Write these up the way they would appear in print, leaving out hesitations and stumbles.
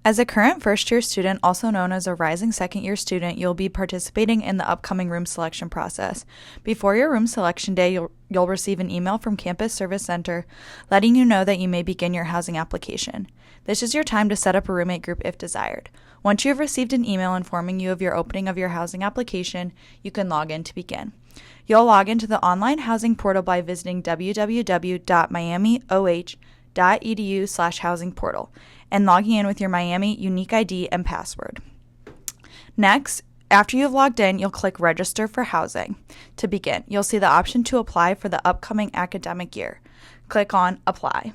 As a current first-year student, also known as a rising second-year student, you'll be participating in the upcoming room selection process. Before your room selection day, you'll receive an email from Campus Service Center letting you know that you may begin your housing application. This is your time to set up a roommate group if desired. Once you have received an email informing you of your opening of your housing application, you can log in to begin. You'll log into the online housing portal by visiting www.miamioh.edu/housing portal and logging in with your Miami unique ID and password. Next, after you've logged in, you'll click Register for Housing. To begin, you'll see the option to apply for the upcoming academic year. Click on Apply.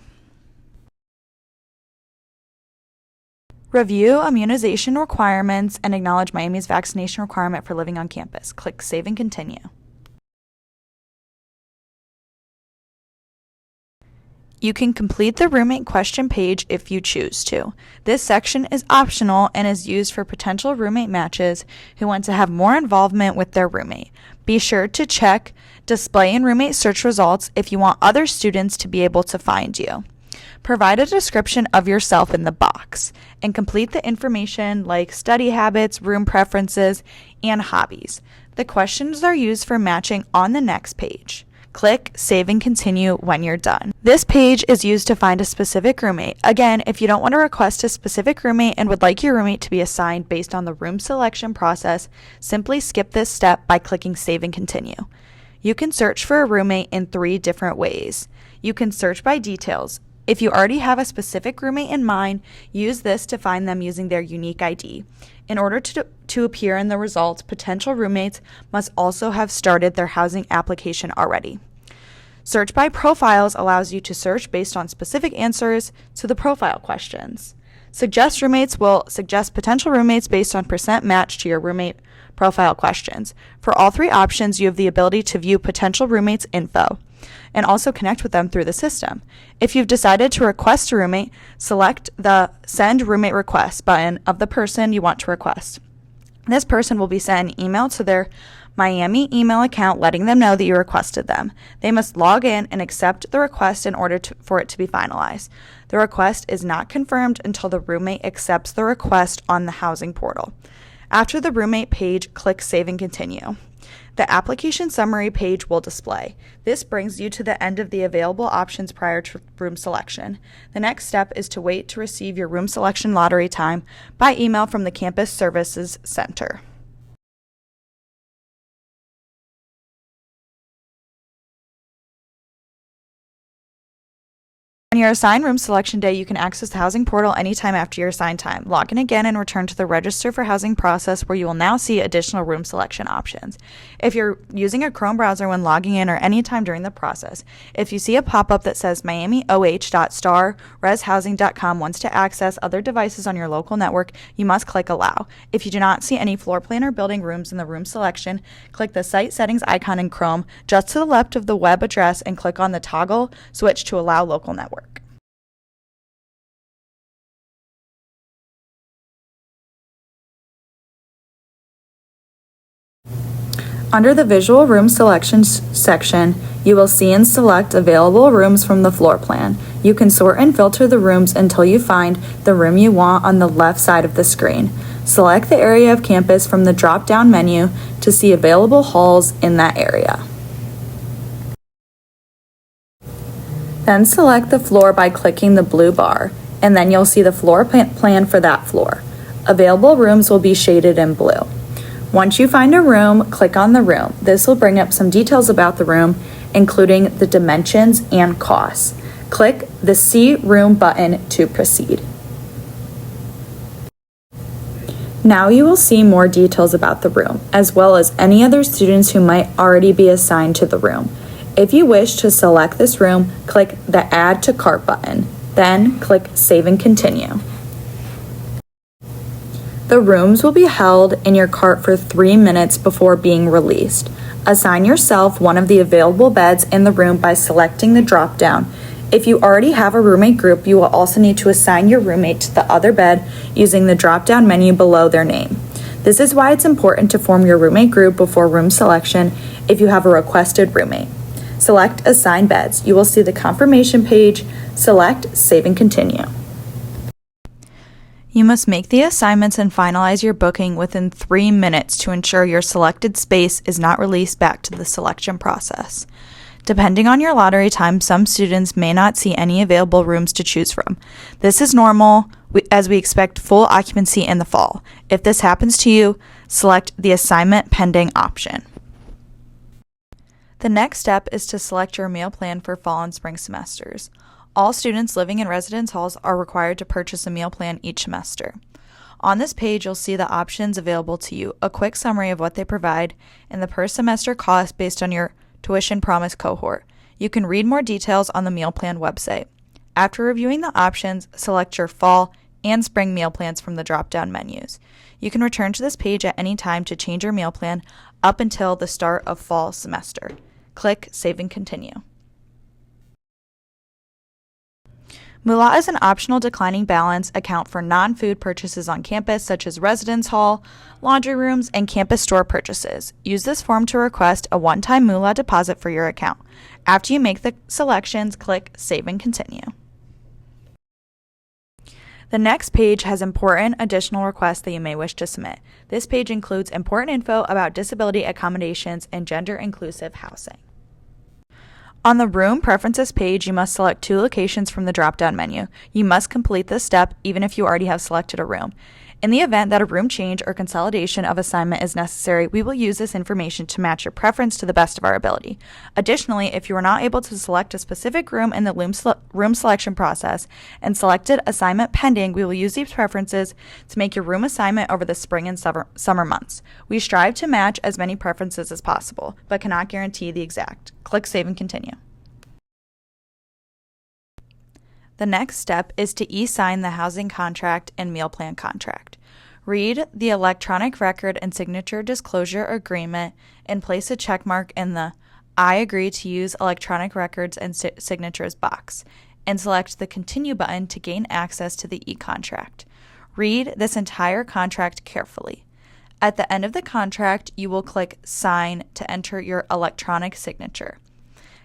Review immunization requirements and acknowledge Miami's vaccination requirement for living on campus. Click Save and Continue. You can complete the roommate question page if you choose to. This section is optional and is used for potential roommate matches who want to have more involvement with their roommate. Be sure to check Display and Roommate Search Results if you want other students to be able to find you. Provide a description of yourself in the box and complete the information like study habits, room preferences, and hobbies. The questions are used for matching on the next page. Click Save and Continue when you're done. This page is used to find a specific roommate. Again, if you don't want to request a specific roommate and would like your roommate to be assigned based on the room selection process, simply skip this step by clicking Save and Continue. You can search for a roommate in 3 different ways. You can search by details. If you already have a specific roommate in mind, use this to find them using their unique ID. In order to appear in the results, potential roommates must also have started their housing application already. Search by profiles allows you to search based on specific answers to the profile questions. Suggest roommates will suggest potential roommates based on percent match to your roommate profile questions. For all 3 options, you have the ability to view potential roommates' info and also connect with them through the system. If you've decided to request a roommate, select the Send Roommate Request button of the person you want to request. This person will be sent an email to their Miami email account letting them know that you requested them. They must log in and accept the request in order for it to be finalized. The request is not confirmed until the roommate accepts the request on the housing portal. After the roommate page, click Save and Continue. The application summary page will display. This brings you to the end of the available options prior to room selection. The next step is to wait to receive your room selection lottery time by email from the Campus Services Center. On your assigned room selection day, you can access the housing portal anytime after your assigned time. Log in again and return to the Register for Housing process where you will now see additional room selection options. If you're using a Chrome browser when logging in or anytime during the process, if you see a pop-up that says miamioh.starreshousing.com wants to access other devices on your local network, you must click Allow. If you do not see any floor plan or building rooms in the room selection, click the Site Settings icon in Chrome just to the left of the web address and click on the toggle switch to allow local network. Under the Visual Room Selections section, you will see and select available rooms from the floor plan. You can sort and filter the rooms until you find the room you want on the left side of the screen. Select the area of campus from the drop-down menu to see available halls in that area. Then select the floor by clicking the blue bar, and then you'll see the floor plan for that floor. Available rooms will be shaded in blue. Once you find a room, click on the room. This will bring up some details about the room, including the dimensions and costs. Click the See Room button to proceed. Now you will see more details about the room, as well as any other students who might already be assigned to the room. If you wish to select this room, click the Add to Cart button, then click Save and Continue. The rooms will be held in your cart for 3 minutes before being released. Assign yourself one of the available beds in the room by selecting the drop-down. If you already have a roommate group, you will also need to assign your roommate to the other bed using the drop-down menu below their name. This is why it's important to form your roommate group before room selection if you have a requested roommate. Select Assign Beds. You will see the confirmation page. Select Save and Continue. You must make the assignments and finalize your booking within 3 minutes to ensure your selected space is not released back to the selection process. Depending on your lottery time, some students may not see any available rooms to choose from. This is normal as we expect full occupancy in the fall. If this happens to you, select the assignment pending option. The next step is to select your meal plan for fall and spring semesters. All students living in residence halls are required to purchase a meal plan each semester. On this page, you'll see the options available to you, a quick summary of what they provide, and the per semester cost based on your tuition promise cohort. You can read more details on the meal plan website. After reviewing the options, select your fall and spring meal plans from the drop-down menus. You can return to this page at any time to change your meal plan up until the start of fall semester. Click Save and Continue. Moolah is an optional declining balance account for non-food purchases on campus, such as residence hall, laundry rooms, and campus store purchases. Use this form to request a one-time Moolah deposit for your account. After you make the selections, click Save and Continue. The next page has important additional requests that you may wish to submit. This page includes important info about disability accommodations and gender-inclusive housing. On the Room Preferences page, you must select 2 locations from the drop-down menu. You must complete this step even if you already have selected a room. In the event that a room change or consolidation of assignment is necessary, we will use this information to match your preference to the best of our ability. Additionally, if you are not able to select a specific room in the room selection process and selected assignment pending, we will use these preferences to make your room assignment over the spring and summer months. We strive to match as many preferences as possible, but cannot guarantee the exact. Click Save and Continue. The next step is to e-sign the housing contract and meal plan contract. Read the electronic record and signature disclosure agreement and place a checkmark in the I agree to use electronic records and signatures box, and select the Continue button to gain access to the e-contract. Read this entire contract carefully. At the end of the contract, you will click Sign to enter your electronic signature.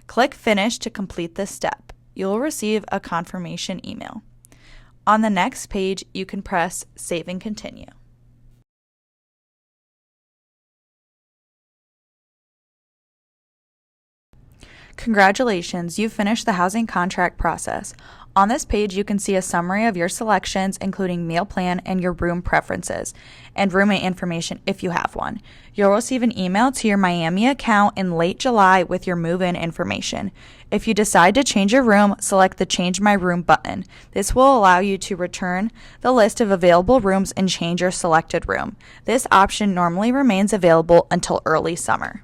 Click Finish to complete this step. You will receive a confirmation email. On the next page, you can press Save and Continue. Congratulations, you've finished the housing contract process. On this page, you can see a summary of your selections, including meal plan and your room preferences, and roommate information if you have one. You'll receive an email to your Miamioh account in late July with your move-in information. If you decide to change your room, select the Change My Room button. This will allow you to return the list of available rooms and change your selected room. This option normally remains available until early summer.